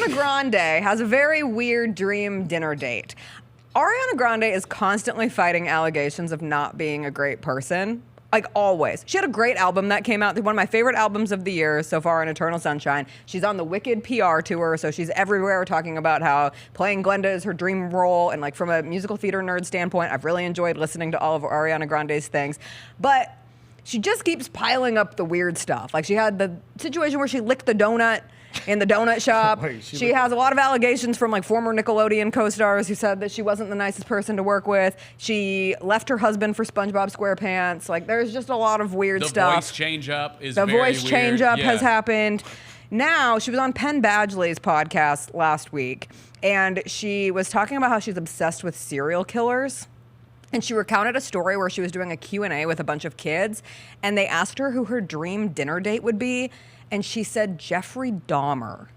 Ariana Grande has a very weird dream dinner date. Ariana Grande is constantly fighting allegations of not being a great person. Like, always. She had a great album that came out, one of my favorite albums of the year so far, in Eternal Sunshine. She's on the Wicked PR tour, so she's everywhere talking about how playing Glenda is her dream role. And, like, from a musical theater nerd standpoint, I've really enjoyed listening to all of Ariana Grande's things. But she just keeps piling up the weird stuff. Like, she had the situation where she licked the donut in the donut shop. Wait, she has a lot of allegations from like former Nickelodeon co-stars who said that she wasn't the nicest person to work with. She left her husband for SpongeBob SquarePants. Like, there's just a lot of weird stuff. The voice change-up is The very voice weird. change-up Yeah. has happened. Now, she was on Penn Badgley's podcast last week, and she was talking about how she's obsessed with serial killers. And she recounted a story where she was doing a Q&A with a bunch of kids, and they asked her who her dream dinner date would be, and she said Jeffrey Dahmer.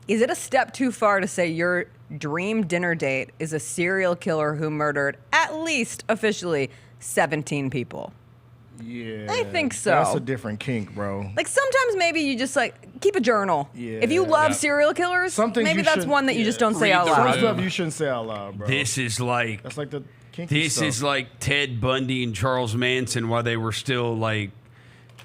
Is it a step too far to say your dream dinner date is a serial killer who murdered, at least officially, 17 people? Yeah. I think so. That's a different kink, bro. Like, sometimes maybe you just, like, keep a journal. Yeah. If you love Yeah. serial killers, Some things maybe you that's shouldn't- one that you just don't say Read out the loud. Some stuff you shouldn't say out loud, bro. This is like That's like the kinky this stuff. is like Ted Bundy and Charles Manson while they were still like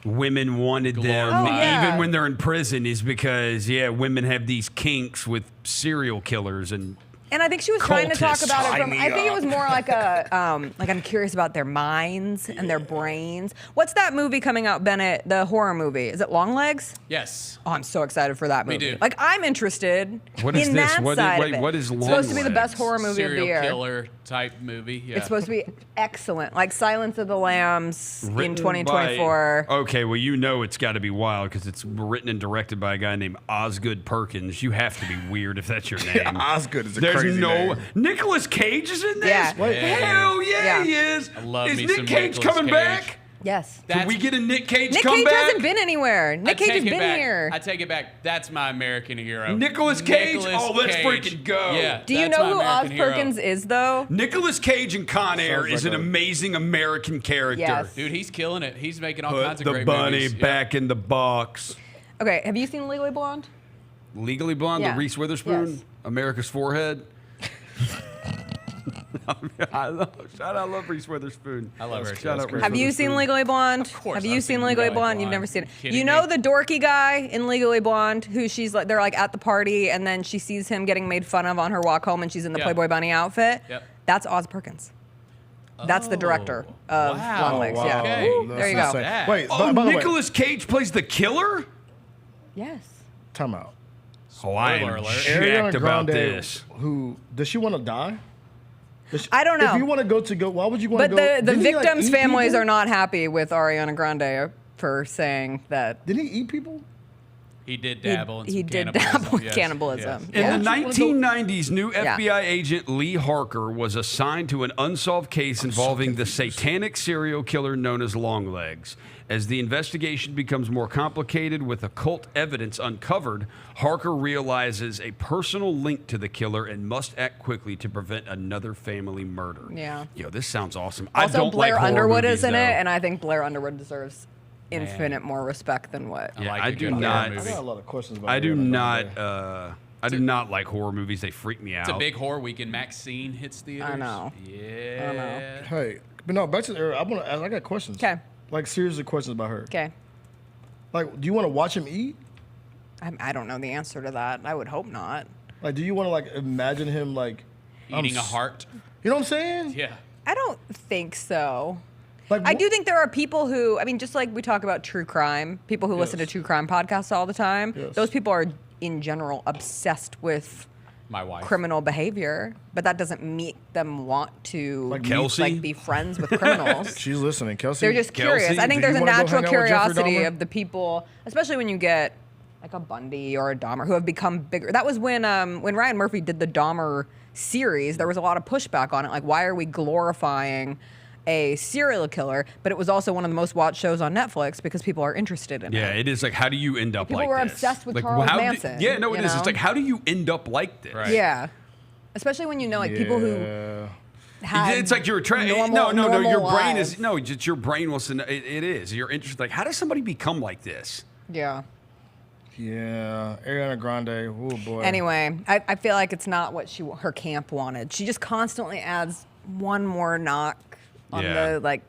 women wanted them Oh, yeah. even when they're in prison is because women have these kinks with serial killers and And I think she was trying to talk Cultists, about it sign from. me I think it up. was more like a, like I'm curious about their minds and their brains. What's that movie coming out, Bennett? The horror movie? Is it Longlegs? Yes. Oh, I'm so excited for that movie. Me too. Like, I'm interested What is in this? that What is- side wait, of it. what is It's supposed to be the Longlegs? best horror movie of the Serial year. killer type movie. Yeah. It's supposed to be excellent, like Silence of the Lambs in written 2024. by- okay, well, you know it's got to be wild because it's written and directed by a guy named Osgood Perkins. You have to be weird if that's your name. Osgood is a There's crazy no name. Nicolas Cage is in this. Yeah. Wait. Hell yeah, Yeah. he is. I love is me Nick some Cage Nicolas coming Cage. back? Yes. Can we get a Nick Cage Nick Cage comeback? hasn't been anywhere. Nick Cage has take it been back. here. I take it back. That's my American hero. Nicolas Cage? Nicolas Oh, let's Cage. freaking go. Yeah. Do you that's know my who Oz American hero. Perkins is, though? Nicolas Cage in Con Air Sounds is like an a- amazing American character. Yes. Dude, he's killing it. He's making all Put kinds of the great bunny movies. Yeah. back in the box. Okay, have you seen Legally Blonde? Legally Blonde, Yeah. the Reese Witherspoon, Yes. America's forehead. I love Reese Witherspoon. I love her, too. Shout That's out great. Reese Have you seen Witherspoon. Legally Blonde? Of course Have I've you seen seen Legally Legally Blonde? You've Blonde. never seen it. Kidding You know me? the dorky guy in Legally Blonde who they're like at the party and then she sees him getting made fun of on her walk home and she's in the Yeah. Playboy Bunny outfit? Yep. That's Oz Perkins. That's the director of Wow. Longlegs. Oh, Yeah. Okay. Woo, there you That's go. insane. That. Wait, Oh, by the way, Nicolas Cage plays the killer? Yes. time out. Oh, I Spoiler am alert. jacked about Grande, this. who does she want to die? I don't know. If you want to go, why would you want But to go? the Didn't he, like, victims' eat families people? are not happy with Ariana Grande for saying that Didn't he eat people? He did dabble in some he did cannibalism. dabble in Yes, cannibalism. yes. In Yeah. the Why would you wanna go- 1990s, new Yeah. FBI agent Lee Harker was assigned to an unsolved case involving the satanic serial killer known as Longlegs. As the investigation becomes more complicated with occult evidence uncovered, Harker realizes a personal link to the killer and must act quickly to prevent another family murder. Yeah. Yo, this sounds awesome. I Also, don't Blair like horror Underwood movies, is in though. it, and I think Blair Underwood deserves infinite more respect than what. Yeah, like I a do good not. horror I movie. got a lot of questions about. I do Ariana not. Grande. I do not like horror movies. They freak me out. It's a big horror weekend. Maxine hits theaters. I know. Yeah. Hey, but no, back to the. I got questions. 'Kay. Like seriously, questions about her. Okay. Like, do you want to watch him eat? I don't know the answer to that. I would hope not. Like, do you want to like imagine him like Eating a heart. You know what I'm saying? Yeah. I don't think so. Like, I do think there are people who, I mean, just like we talk about true crime, people who listen to Yes. true crime podcasts all the time, Yes. those people are in general obsessed with My wife. criminal behavior, but that doesn't make them want to Like Kelsey? like be friends with criminals. She's listening, Kelsey. They're just Kelsey, curious. I think do there's you a wanna go natural hang out with Jeffrey curiosity Dahmer? of the people, especially when you get like a Bundy or a Dahmer who have become bigger. That was when Ryan Murphy did the Dahmer series. There was a lot of pushback on it. Like, why are we glorifying a serial killer? But it was also one of the most watched shows on Netflix because people are interested in Yeah, it. it is like, how do you end up People like were this? obsessed with like, Charles how Manson, yeah, no, it you is. It's know? like, how do you end up like this? Right. Yeah. Especially when you know like people who Yeah. had It's like you're trying. normal- No. normal Your brain lives. is no. Just your brain wants to know. It is. You're interested. Like, how does somebody become like this? Yeah. Yeah, Ariana Grande. Oh boy. Anyway, I feel like it's not what her camp wanted. She just constantly adds one more knock on Yeah. the like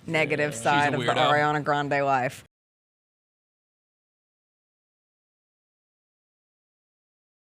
negative She's side a of the weirdo. Ariana Grande life.